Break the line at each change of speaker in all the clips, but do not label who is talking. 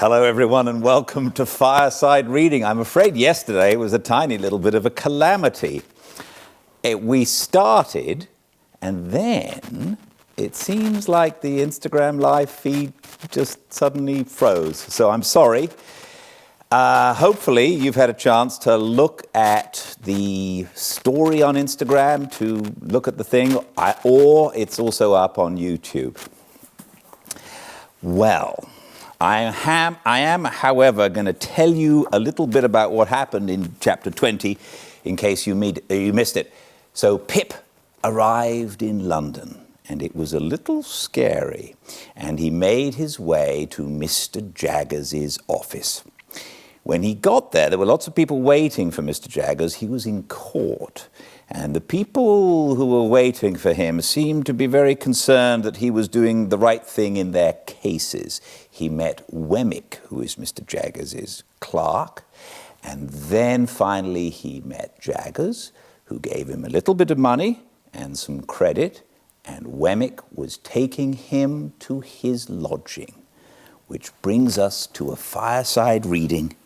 Hello everyone and welcome to Fireside Reading. I'm afraid yesterday was a tiny little bit of a calamity. We started and then it seems like the Instagram live feed just suddenly froze. So I'm sorry. Hopefully you've had a chance to look at the story on Instagram, to look at the thing, or it's also up on YouTube. Well, I am, however, going to tell you a little bit about what happened in chapter 20, in case you missed it. So Pip arrived in London, and it was a little scary, and he made his way to Mr. Jaggers' office. When he got there were lots of people waiting for Mr. Jaggers. He was in court, and the people who were waiting for him seemed to be very concerned that he was doing the right thing in their cases. He met Wemmick, who is Mr. Jaggers' clerk, and then finally he met Jaggers, who gave him a little bit of money and some credit, and Wemmick was taking him to his lodging, which brings us to a fireside reading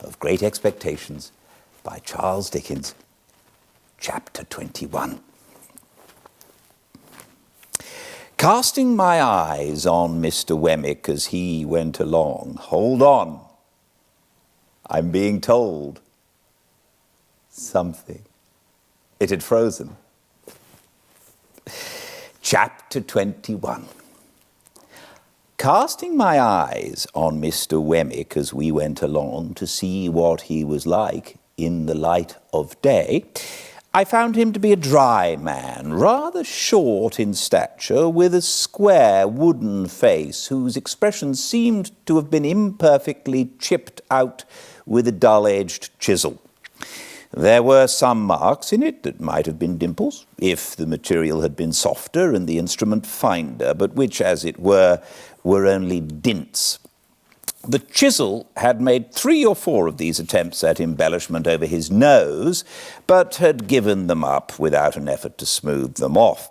of Great Expectations by Charles Dickens, chapter 21. Casting my eyes on Mr. Wemmick as he went along. Hold on. I'm being told something. It had frozen. Chapter 21. Casting my eyes on Mr. Wemmick as we went along to see what he was like in the light of day, I found him to be a dry man, rather short in stature, with a square wooden face whose expression seemed to have been imperfectly chipped out with a dull-edged chisel. There were some marks in it that might have been dimples, if the material had been softer and the instrument finer, but which, as it were only dints. The chisel had made 3 or 4 of these attempts at embellishment over his nose, but had given them up without an effort to smooth them off.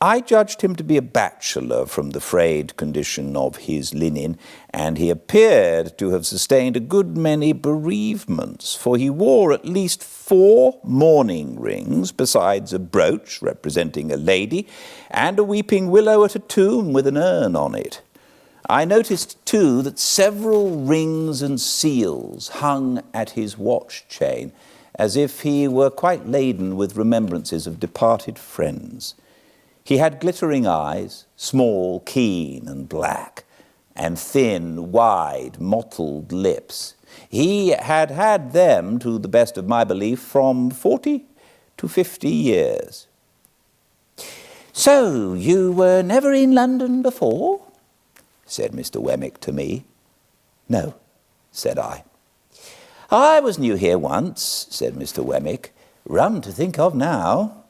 I judged him to be a bachelor from the frayed condition of his linen, and he appeared to have sustained a good many bereavements, for he wore at least 4 mourning rings, besides a brooch representing a lady, and a weeping willow at a tomb with an urn on it. I noticed, too, that several rings and seals hung at his watch chain, as if he were quite laden with remembrances of departed friends. He had glittering eyes, small, keen, and black, and thin, wide, mottled lips. He had had them, to the best of my belief, from 40 to 50 years. "So, you were never in London before?" said Mr. Wemmick to me. "No," said I. "I was new here once," said Mr. Wemmick. "Rum to think of now."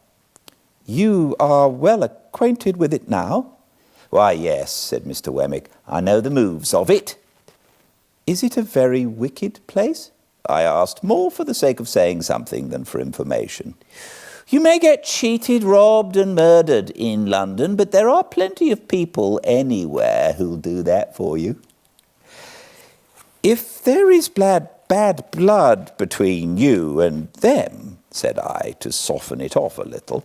"You are well acquainted with it now?" "Why, yes," said Mr. Wemmick. "I know the moves of it." "Is it a very wicked place?" I asked, more for the sake of saying something than for information. "You may get cheated, robbed, and murdered in London, but there are plenty of people anywhere who'll do that for you." "If there is bad blood between you and them," said I, to soften it off a little.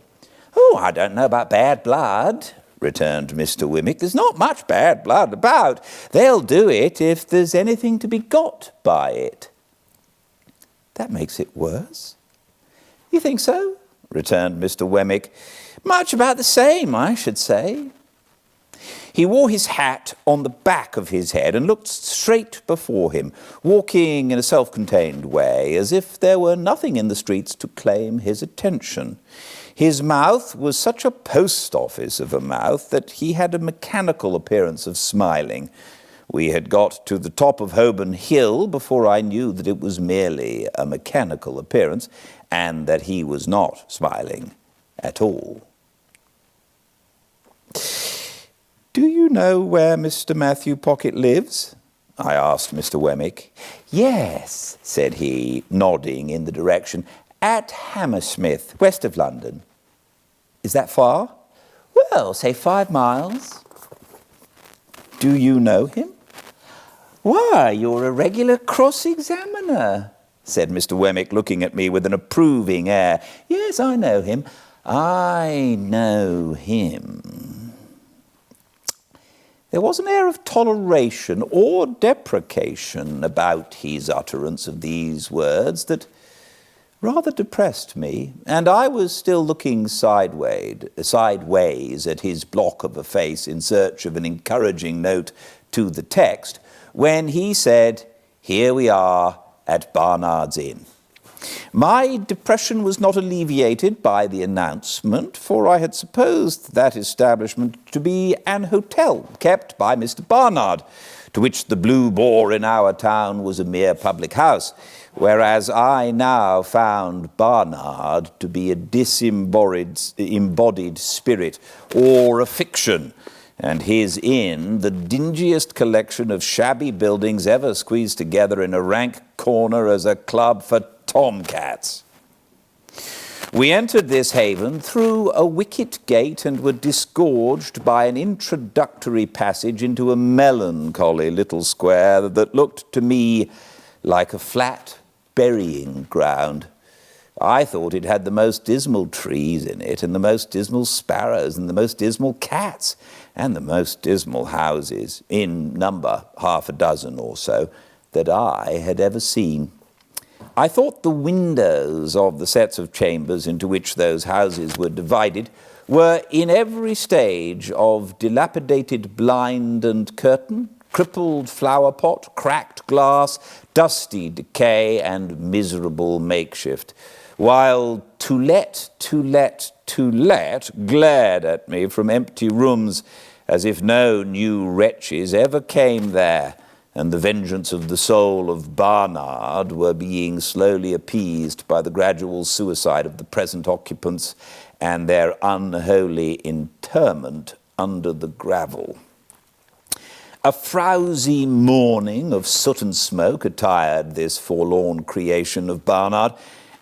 "Oh, I don't know about bad blood," returned Mr. Wemmick. "There's not much bad blood about. They'll do it if there's anything to be got by it." "That makes it worse." "You think so?" returned Mr. Wemmick. "Much about the same, I should say." He wore his hat on the back of his head and looked straight before him, walking in a self-contained way, as if there were nothing in the streets to claim his attention. His mouth was such a post office of a mouth that he had a mechanical appearance of smiling. We had got to the top of Holborn Hill before I knew that it was merely a mechanical appearance, and that he was not smiling at all. "Do you know where Mr. Matthew Pocket lives?" I asked Mr. Wemmick. "Yes," said he, nodding in the direction, "at Hammersmith, west of London." "Is that far?" "Well, say 5 miles. "Do you know him?" "Why, you're a regular cross-examiner," said Mr. Wemmick, looking at me with an approving air. "Yes, I know him. I know him." There was an air of toleration or deprecation about his utterance of these words that rather depressed me, and I was still looking sideways at his block of a face in search of an encouraging note to the text, when he said, "Here we are at Barnard's Inn." My depression was not alleviated by the announcement, for I had supposed that establishment to be an hotel kept by Mr. Barnard, to which the Blue Boar in our town was a mere public house, whereas I now found Barnard to be a disembodied spirit or a fiction, and his inn the dingiest collection of shabby buildings ever squeezed together in a rank corner as a club for tomcats. We entered this haven through a wicket gate and were disgorged by an introductory passage into a melancholy little square that looked to me like a flat burying ground. I thought it had the most dismal trees in it, and the most dismal sparrows, and the most dismal cats, and the most dismal houses, in number 6 or so, that I had ever seen. I thought the windows of the sets of chambers into which those houses were divided were in every stage of dilapidated blind and curtain, crippled flower pot, cracked glass, dusty decay, and miserable makeshift, while to let glared at me from empty rooms as if no new wretches ever came there, and the vengeance of the soul of Barnard were being slowly appeased by the gradual suicide of the present occupants and their unholy interment under the gravel. A frowsy morning of soot and smoke attired this forlorn creation of Barnard,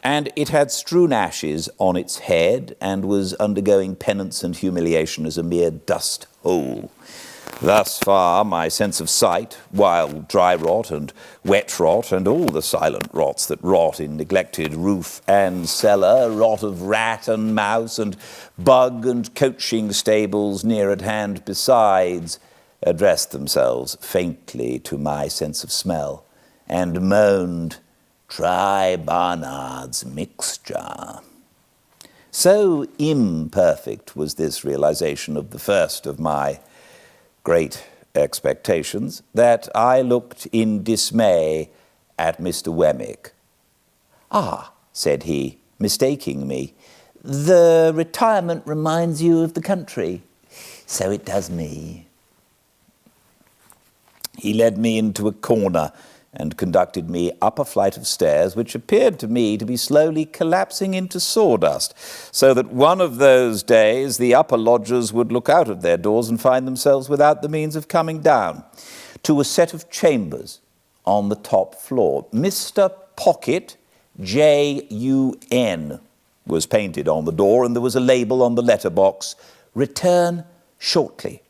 and it had strewn ashes on its head and was undergoing penance and humiliation as a mere dust hole. Thus far, my sense of sight, while dry rot and wet rot and all the silent rots that rot in neglected roof and cellar, rot of rat and mouse and bug and coaching stables near at hand besides, addressed themselves faintly to my sense of smell and moaned, "Try Barnard's mixture." So imperfect was this realization of the first of my great expectations that I looked in dismay at Mr. Wemmick. "Ah," said he, mistaking me, "the retirement reminds you of the country. So it does me." He led me into a corner and conducted me up a flight of stairs which appeared to me to be slowly collapsing into sawdust, so that one of those days the upper lodgers would look out of their doors and find themselves without the means of coming down, to a set of chambers on the top floor. Mr. Pocket, J-U-N, was painted on the door, and there was a label on the letterbox, "Return shortly."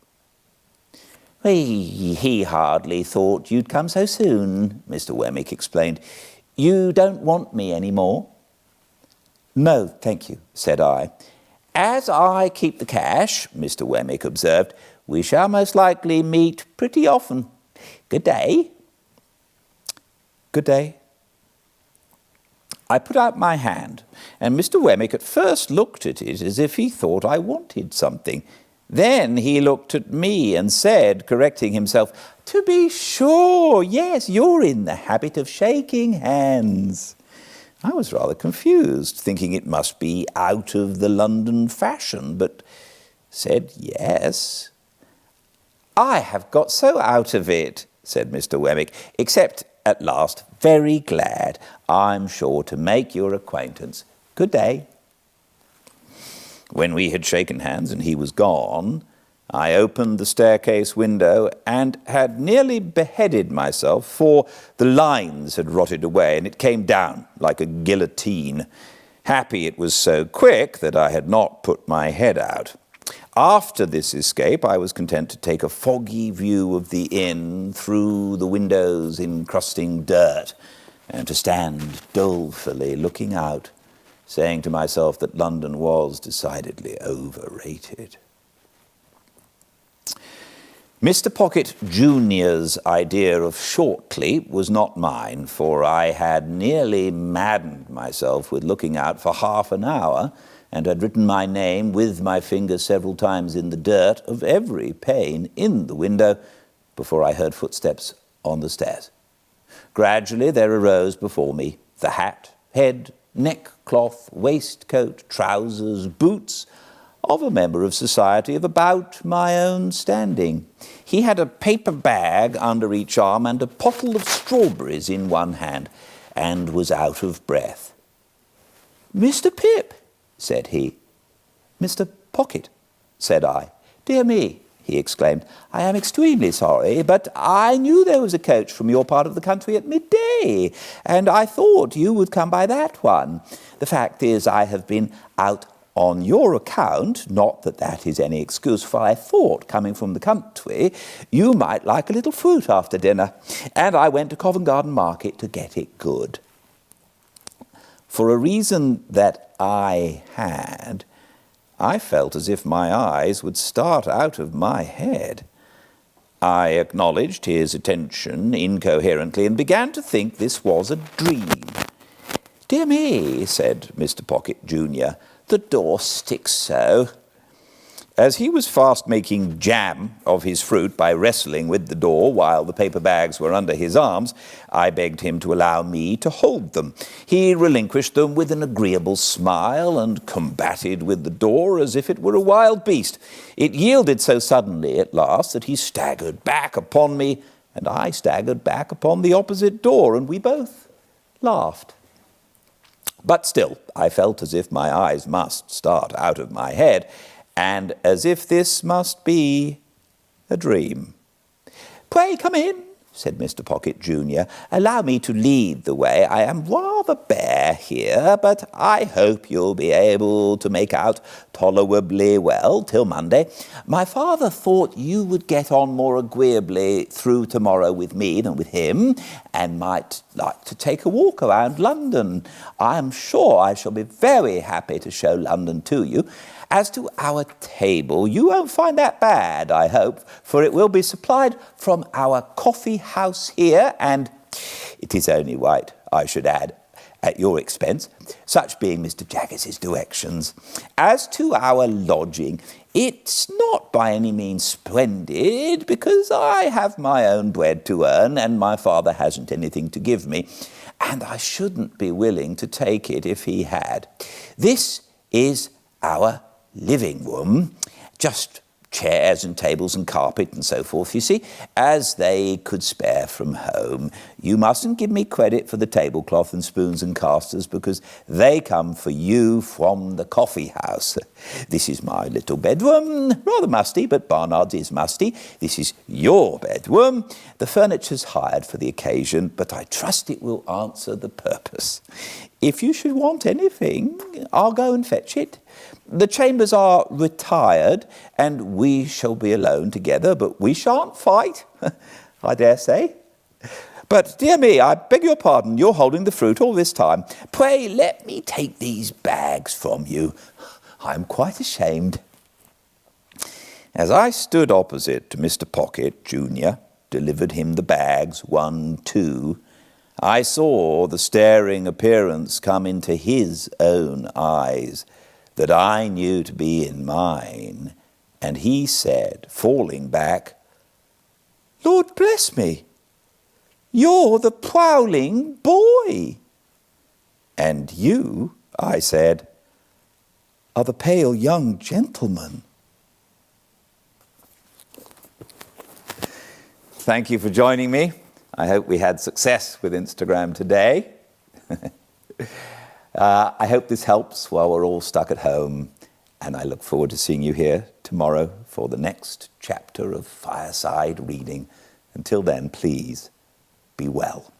"He hardly thought you'd come so soon," Mr. Wemmick explained. "You don't want me any more?" "No, thank you," said I. "As I keep the cash," Mr. Wemmick observed, "we shall most likely meet pretty often. Good day." "Good day." I put out my hand, and Mr. Wemmick at first looked at it as if he thought I wanted something. Then he looked at me and said, correcting himself, "To be sure, yes, you're in the habit of shaking hands." I was rather confused, thinking it must be out of the London fashion, but said yes. "I have got so out of it," said Mr. Wemmick, "except at last, very glad. I'm sure to make your acquaintance. Good day." When we had shaken hands and he was gone, I opened the staircase window and had nearly beheaded myself, for the lines had rotted away and it came down like a guillotine. Happy it was so quick that I had not put my head out. After this escape, I was content to take a foggy view of the inn through the windows encrusting dirt, and to stand dolefully looking out, saying to myself that London was decidedly overrated. Mr. Pocket Jr.'s idea of shortly was not mine, for I had nearly maddened myself with looking out for half an hour, and had written my name with my finger several times in the dirt of every pane in the window before I heard footsteps on the stairs. Gradually there arose before me the hat, head, neckcloth, waistcoat, trousers, boots of a member of society of about my own standing. He had a paper bag under each arm and a pottle of strawberries in one hand, and was out of breath. "Mr. Pip," said he. "Mr. Pocket," said I. "Dear me," he exclaimed, "I am extremely sorry, but I knew there was a coach from your part of the country at midday, and I thought you would come by that one. The fact is, I have been out on your account, not that that is any excuse, for I thought, coming from the country, you might like a little fruit after dinner, and I went to Covent Garden Market to get it good." For a reason that I had, I felt as if my eyes would start out of my head. I acknowledged his attention incoherently and began to think this was a dream. "Dear me," said Mr. Pocket Jr., "the door sticks so." As he was fast making jam of his fruit by wrestling with the door while the paper bags were under his arms, I begged him to allow me to hold them. He relinquished them with an agreeable smile and combated with the door as if it were a wild beast. It yielded so suddenly at last that he staggered back upon me, and I staggered back upon the opposite door, and we both laughed. But still, I felt as if my eyes must start out of my head, and as if this must be a dream. "Pray come in," said Mr. Pocket Jr. "Allow me to lead the way. I am rather bare here, but I hope you'll be able to make out tolerably well till Monday. My father thought you would get on more agreeably through tomorrow with me than with him, and might like to take a walk around London. I am sure I shall be very happy to show London to you. As to our table, you won't find that bad, I hope, for it will be supplied from our coffee house here, and it is only right, I should add, at your expense, such being Mr. Jaggers's directions. As to our lodging, it's not by any means splendid, because I have my own bread to earn, and my father hasn't anything to give me, and I shouldn't be willing to take it if he had. This is our living room, just chairs and tables and carpet and so forth, you see, as they could spare from home. You mustn't give me credit for the tablecloth and spoons and casters, because they come for you from the coffee house. This is my little bedroom, rather musty, but Barnard's is musty. This is your bedroom. The furniture's hired for the occasion, but I trust it will answer the purpose. If you should want anything, I'll go and fetch it. The chambers are retired, and we shall be alone together, but we shan't fight, I dare say. But, dear me, I beg your pardon, you're holding the fruit all this time. Pray let me take these bags from you. I'm quite ashamed." As I stood opposite to Mr. Pocket Jr., delivered him the bags, 1, 2, I saw the staring appearance come into his own eyes that I knew to be in mine, and he said, falling back, "Lord bless me, you're the prowling boy." "And you," I said, "are the pale young gentleman." Thank you for joining me. I hope we had success with Instagram today. I hope this helps while we're all stuck at home, and I look forward to seeing you here tomorrow for the next chapter of Fireside Reading. Until then, please be well.